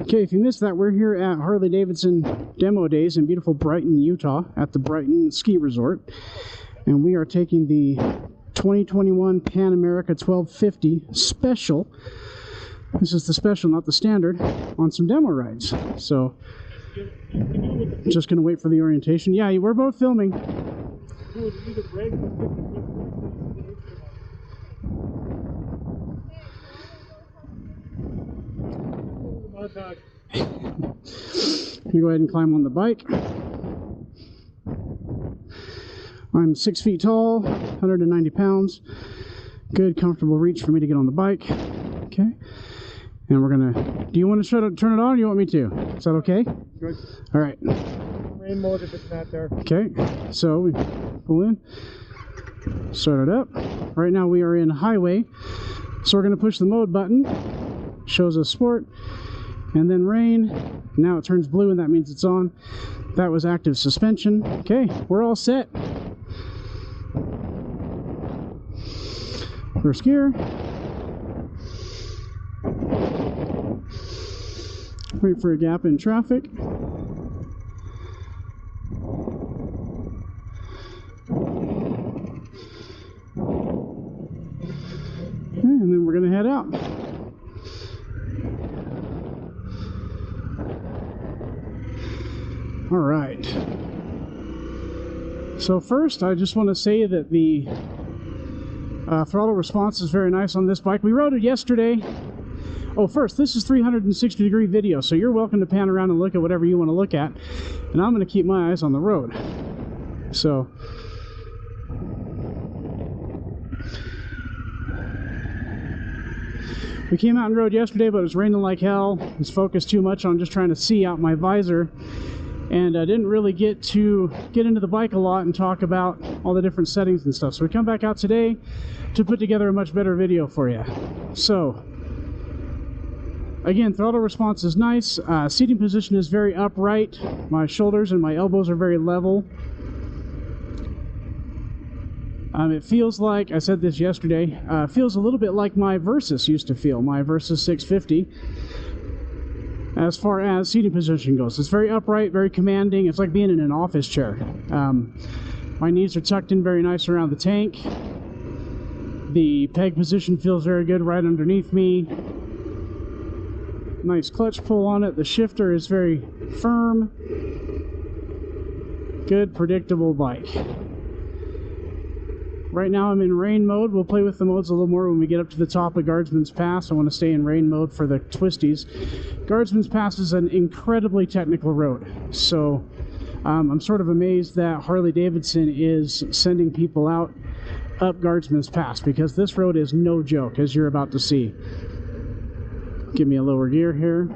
Okay, if you missed that, we're here at Harley-Davidson Demo Days in beautiful Brighton, Utah, at the Brighton Ski Resort. And we are taking the 2021 Pan America 1250 Special. This is the special, not the standard, on some demo rides. So, just going to wait for the orientation. Yeah, we're both filming. You go ahead and climb on the bike. I'm 6 feet tall, 190 pounds. Good, comfortable reach for me to get on the bike. Okay. And we're gonna. Do you want to turn it on, or do you want me to? Is that okay? Good. All right. Rain mode if it's not there. Okay. So we pull in, start it up. Right now we are in highway, so we're gonna push the mode button. Shows us sport, and then rain. Now it turns blue, and that means it's on. That was active suspension. Okay, we're all set. First gear. Wait for a gap in traffic. Okay, and then we're going to head out. All right. So first, I just want to say that the throttle response is very nice on this bike. We rode it yesterday. Oh, first, this is 360-degree video, so you're welcome to pan around and look at whatever you want to look at. And I'm going to keep my eyes on the road. So, we came out and rode yesterday, but it was raining like hell. I was focused too much on just trying to see out my visor. And I didn't really get into the bike a lot and talk about all the different settings and stuff. So we come back out today to put together a much better video for you. So, again, throttle response is nice. Seating position is very upright. My shoulders and my elbows are very level. It feels like, I said this yesterday, feels a little bit like my Versys used to feel, my Versys 650. As far as seating position goes, it's very upright, very commanding. It's like being in an office chair. My knees are tucked in very nice around the tank. The peg position feels very good right underneath me. Nice clutch pull on it. The shifter is very firm. Good, predictable bike. Right now I'm in rain mode. We'll play with the modes a little more when we get up to the top of Guardsman's Pass. I want to stay in rain mode for the twisties. Guardsman's Pass is an incredibly technical road. So I'm sort of amazed that Harley-Davidson is sending people out up Guardsman's Pass, because this road is no joke, as you're about to see. Give me a lower gear here.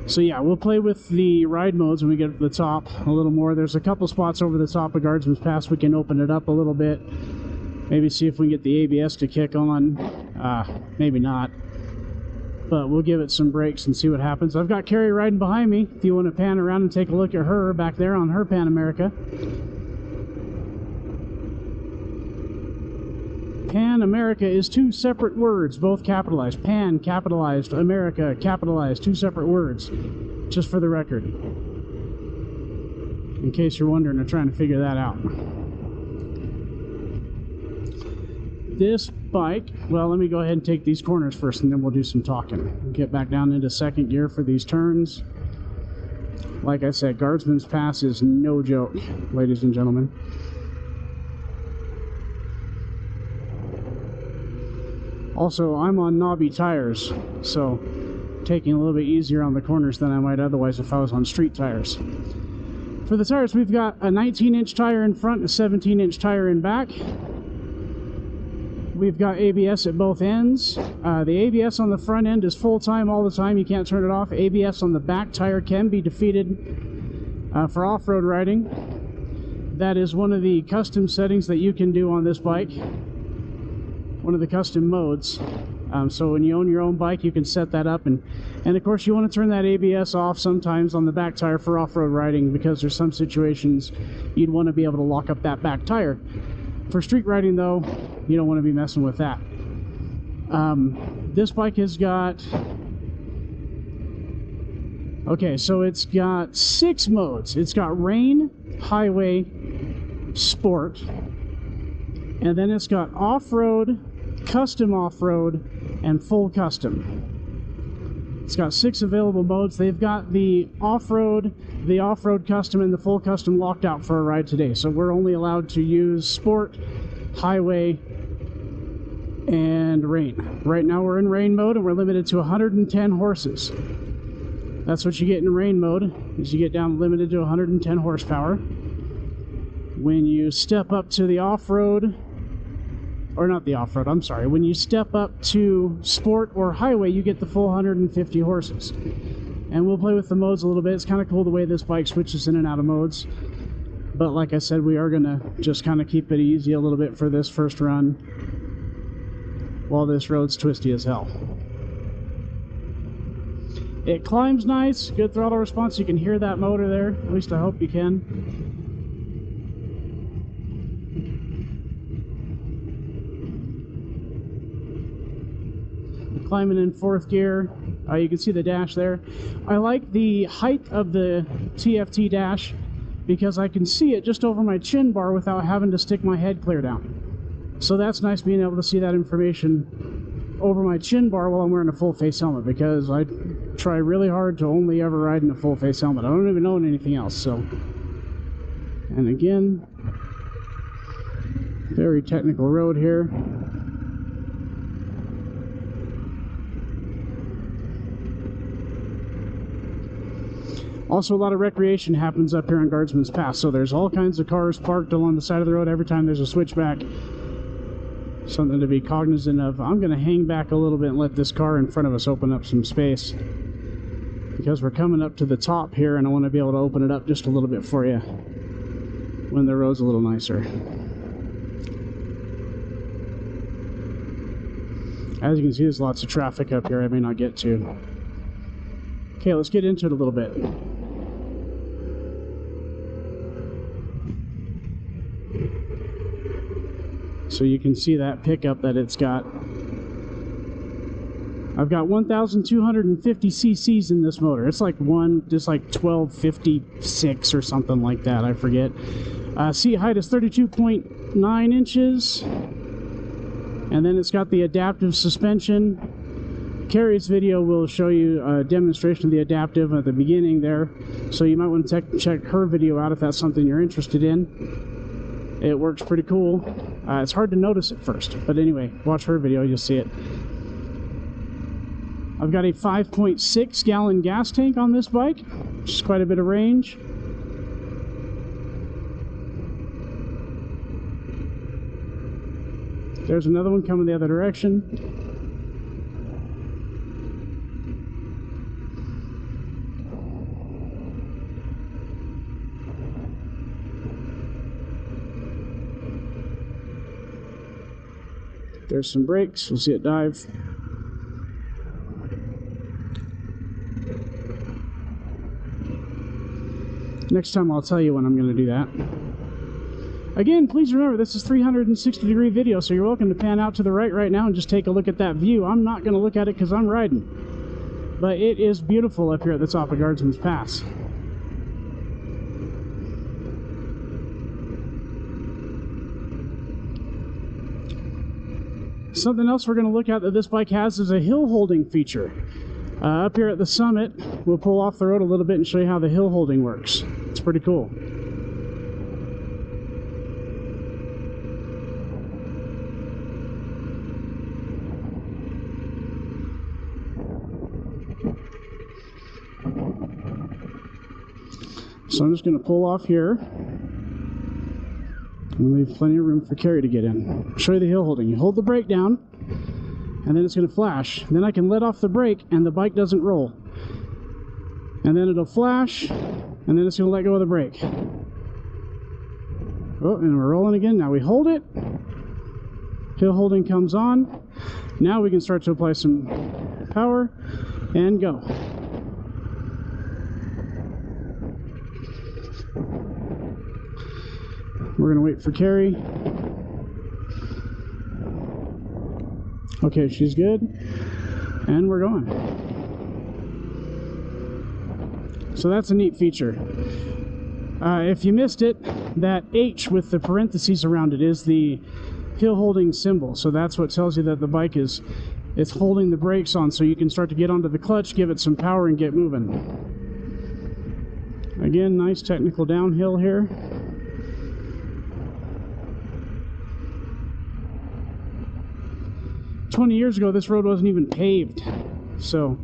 So yeah, we'll play with the ride modes when we get to the top a little more. There's a couple spots over the top of Guardsman's Pass we can open it up a little bit. Maybe see if we can get the ABS to kick on. Maybe not. But we'll give it some brakes and see what happens. I've got Carrie riding behind me. If you want to pan around and take a look at her back there on her Pan America. Pan America is two separate words, both capitalized. Pan, capitalized. America, capitalized. Two separate words, just for the record. In case you're wondering or trying to figure that out. This bike, well, let me go ahead and take these corners first, and then we'll do some talking. Get back down into second gear for these turns. Like I said, Guardsman's Pass is no joke, ladies and gentlemen. Also, I'm on knobby tires, so taking a little bit easier on the corners than I might otherwise if I was on street tires. For the tires, we've got a 19-inch tire in front and a 17-inch tire in back. We've got ABS at both ends. The ABS on the front end is full-time all the time. You can't turn it off. ABS on the back tire can be defeated for off-road riding. That is one of the custom settings that you can do on this bike. One of the custom modes. So when you own your own bike, you can set that up, and of course you want to turn that ABS off sometimes on the back tire for off-road riding, because there's some situations you'd want to be able to lock up that back tire. For street riding though, you don't want to be messing with that. This bike has got, okay, so it's got 6 modes. It's got rain, highway, sport, and then it's got off-road, custom off-road, and full custom. It's got 6 available modes. They've got the off-road custom, and the full custom locked out for a ride today. So we're only allowed to use sport, highway, and rain. Right now we're in rain mode, and we're limited to 110 horses. That's what you get in rain mode, is you get down limited to 110 horsepower. When you step up to the off-road, or not the off-road, I'm sorry, when you step up to sport or highway, you get the full 150 horses. And we'll play with the modes a little bit. It's kind of cool the way this bike switches in and out of modes. But like I said, we are going to just kind of keep it easy a little bit for this first run while this road's twisty as hell. It climbs nice, good throttle response. You can hear that motor there, at least I hope you can. Climbing in 4th gear, you can see the dash there. I like the height of the TFT dash because I can see it just over my chin bar without having to stick my head clear down. So that's nice being able to see that information over my chin bar while I'm wearing a full face helmet, because I try really hard to only ever ride in a full face helmet. I don't even own anything else. So, and again, very technical road here. Also, a lot of recreation happens up here on Guardsman's Pass, so there's all kinds of cars parked along the side of the road every time there's a switchback. Something to be cognizant of. I'm going to hang back a little bit and let this car in front of us open up some space, because we're coming up to the top here and I want to be able to open it up just a little bit for you when the road's a little nicer. As you can see, there's lots of traffic up here I may not get to. Okay, let's get into it a little bit. So you can see that pickup that it's got. I've got 1,250 cc's in this motor. It's like 1256 or something like that, I forget. Seat height is 32.9 inches. And then it's got the adaptive suspension. Carrie's video will show you a demonstration of the adaptive at the beginning there. So you might want to check her video out if that's something you're interested in. It works pretty cool. It's hard to notice at first, but anyway, watch her video, you'll see it. I've got a 5.6 gallon gas tank on this bike, which is quite a bit of range. There's another one coming the other direction. There's some brakes, we'll see it dive. Next time I'll tell you when I'm going to do that. Again, please remember this is 360-degree video, so you're welcome to pan out to the right now and just take a look at that view. I'm not going to look at it because I'm riding. But it is beautiful up here at the top of Guardsman's Pass. Something else we're going to look at that this bike has is a hill holding feature. Up here at the summit, we'll pull off the road a little bit and show you how the hill holding works. It's pretty cool. So I'm just going to pull off here and leave plenty of room for Carrie to get in. I'll show you the hill holding. You hold the brake down, and then it's going to flash. Then I can let off the brake, and the bike doesn't roll. And then it'll flash, and then it's going to let go of the brake. Oh, and we're rolling again. Now we hold it. Hill holding comes on. Now we can start to apply some power and go. We're going to wait for Carrie. Okay, she's good. And we're going. So that's a neat feature. If you missed it, that H with the parentheses around it is the hill holding symbol. So that's what tells you that the bike is holding the brakes on, so you can start to get onto the clutch, give it some power, and get moving. Again, nice technical downhill here. "20 years ago, this road wasn't even paved, so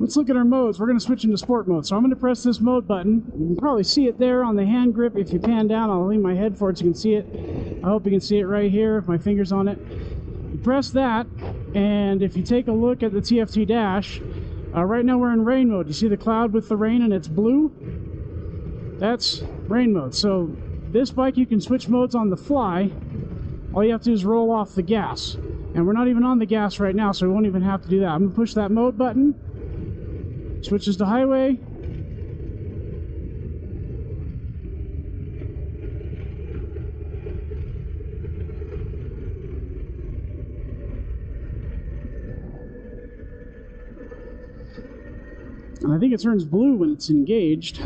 let's look at our modes. We're going to switch into sport mode. So I'm going to press this mode button. You can probably see it there on the hand grip. If you pan down, I'll lean my head forward so you can see it. I hope you can see it right here if my finger's on it. You press that, and if you take a look at the TFT dash, right now we're in rain mode. You see the cloud with the rain and it's blue? That's rain mode. So this bike, you can switch modes on the fly. All you have to do is roll off the gas. And we're not even on the gas right now, so we won't even have to do that. I'm going to push that mode button. Switches to highway. And I think it turns blue when it's engaged.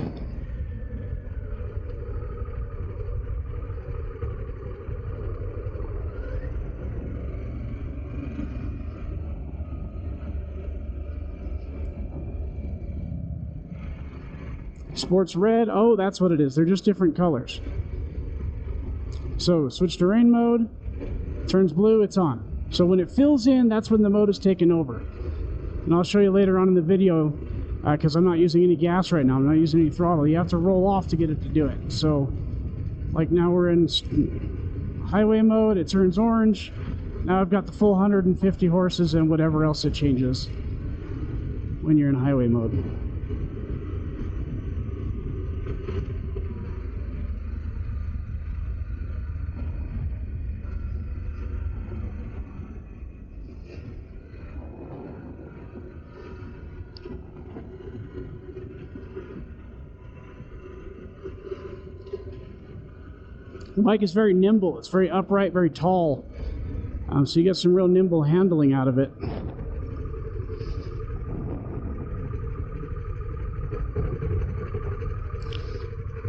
Sports red. Oh, that's what it is. They're just different colors. So switch to rain mode. Turns blue, it's on. So when it fills in, that's when the mode is taken over. And I'll show you later on in the video, because I'm not using any gas right now. I'm not using any throttle. You have to roll off to get it to do it. So like now we're in highway mode. It turns orange. Now I've got the full 150 horses and whatever else it changes when you're in highway mode. The bike is very nimble. It's very upright, very tall. So you get some real nimble handling out of it.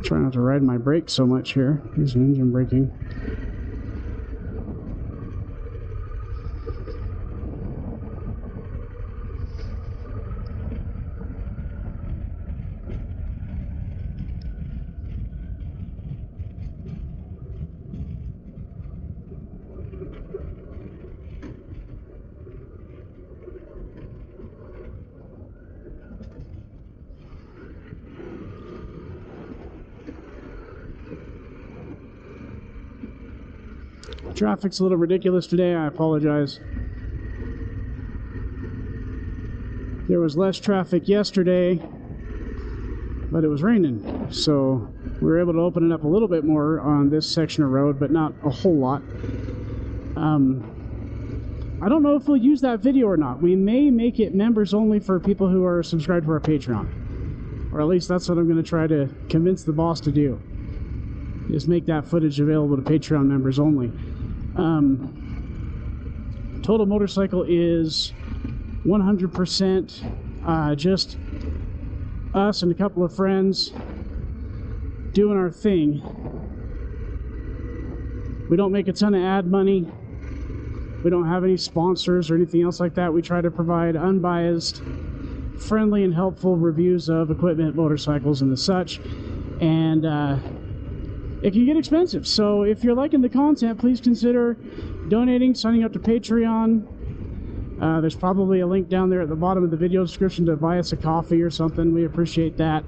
Try not to ride my brakes so much here. There's an engine braking. Traffic's a little ridiculous today. I apologize. There was less traffic yesterday, but it was raining, so we were able to open it up a little bit more on this section of road, but not a whole lot. I don't know if we'll use that video or not. We may make it members only for people who are subscribed to our Patreon, or at least that's what I'm going to try to convince the boss to do, is make that footage available to Patreon members only. Total Motorcycle is 100% just us and a couple of friends doing our thing. We don't make a ton of ad money. We don't have any sponsors or anything else like that. We try to provide unbiased, friendly, and helpful reviews of equipment, motorcycles, and the such. And it can get expensive. So if you're liking the content, please consider donating, signing up to Patreon. There's probably a link down there at the bottom of the video description to buy us a coffee or something. We appreciate that.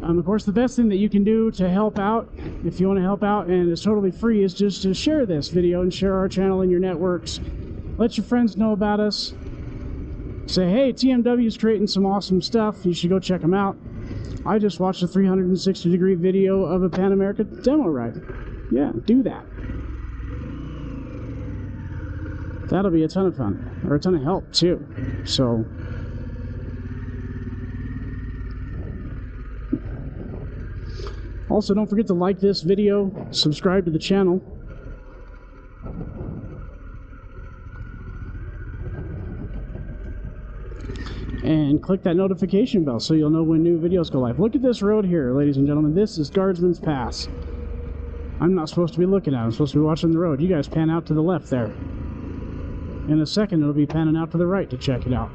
Of course, the best thing that you can do to help out, if you want to help out, and it's totally free, is just to share this video and share our channel in your networks. Let your friends know about us. Say, hey, TMW is creating some awesome stuff. You should go check them out. I just watched a 360-degree video of a Pan America Demo ride. Yeah, do that. That'll be a ton of fun, or a ton of help too. So also, don't forget to like this video, subscribe to the channel. And click that notification bell so you'll know when new videos go live. Look at this road here, ladies and gentlemen. This is Guardsman's Pass. I'm not supposed to be looking at it. I'm supposed to be watching the road. You guys pan out to the left there. In a second, it'll be panning out to the right to check it out.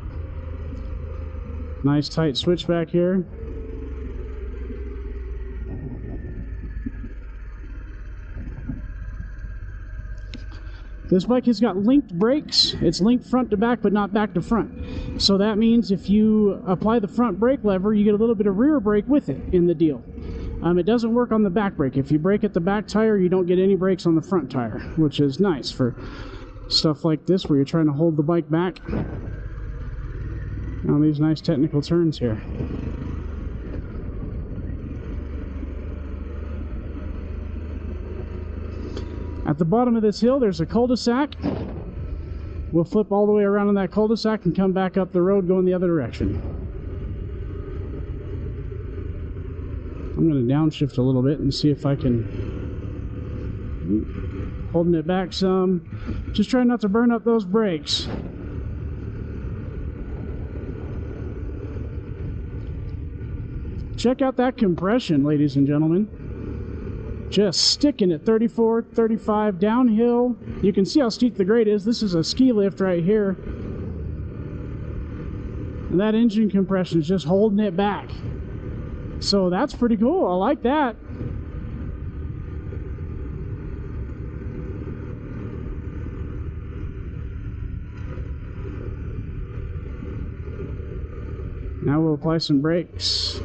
Nice tight switchback here. This bike has got linked brakes. It's linked front to back, but not back to front. So that means if you apply the front brake lever, you get a little bit of rear brake with it in the deal. It doesn't work on the back brake. If you brake at the back tire, you don't get any brakes on the front tire, which is nice for stuff like this where you're trying to hold the bike back on these nice technical turns here. At the bottom of this hill, there's a cul-de-sac. We'll flip all the way around on that cul-de-sac and come back up the road going the other direction. I'm going to downshift a little bit and see if I can... Holding it back some. Just trying not to burn up those brakes. Check out that compression, ladies and gentlemen. Just sticking at 34, 35 downhill. You can see how steep the grade is. This is a ski lift right here. And that engine compression is just holding it back. So that's pretty cool. I like that. Now we'll apply some brakes.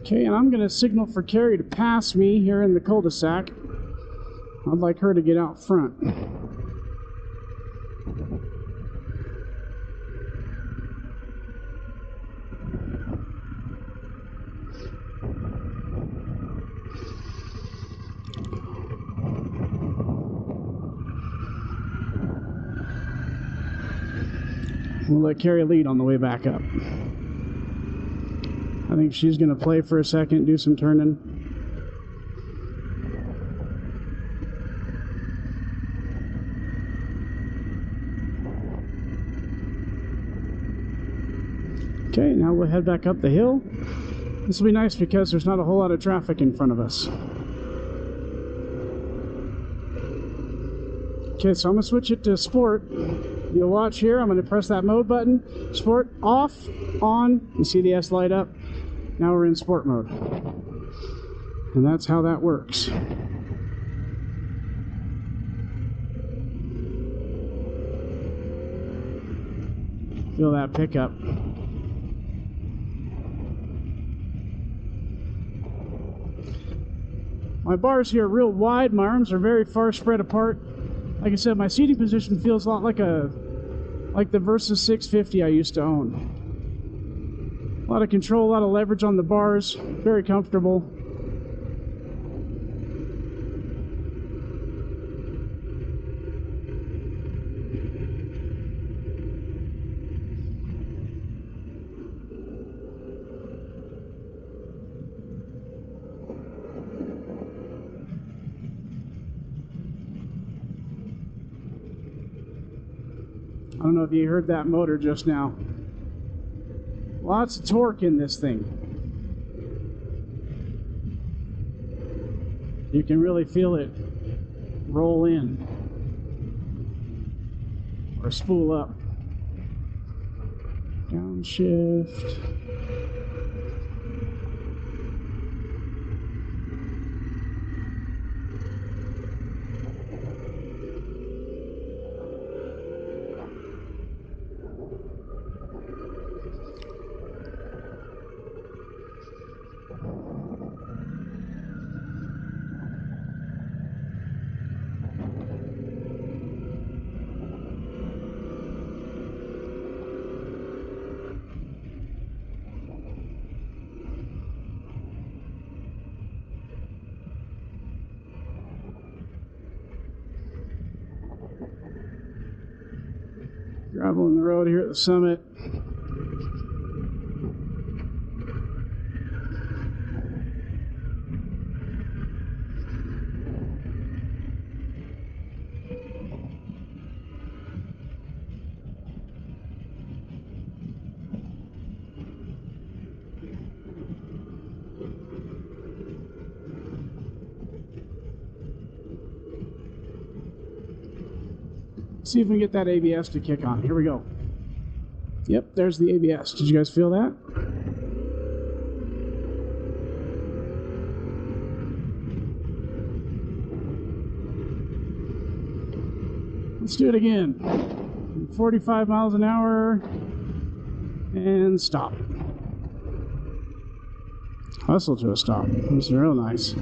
Okay, and I'm going to signal for Carrie to pass me here in the cul-de-sac. I'd like her to get out front. We'll let Carrie lead on the way back up. I think she's going to play for a second, do some turning. Okay, now we'll head back up the hill. This will be nice because there's not a whole lot of traffic in front of us. Okay, so I'm going to switch it to sport. You'll watch here, I'm going to press that mode button. Sport, off, on. You see the S light up? Now we're in sport mode. And that's how that works. Feel that pickup. My bars here are real wide, my arms are very far spread apart. Like I said, my seating position feels a lot like the Versus 650 I used to own. A lot of control, a lot of leverage on the bars, very comfortable. I don't know if you heard that motor just now. Lots of torque in this thing. You can really feel it roll in. or spool up. Downshift. Gravel in the road here at the summit. See if we can get that ABS to kick on. Here we go. Yep, there's the ABS. Did you guys feel that? Let's do it again. 45 miles an hour and stop. Hustle to a stop. This is real nice.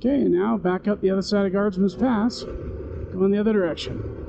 Okay, and now back up the other side of Guardsman's Pass, going the other direction.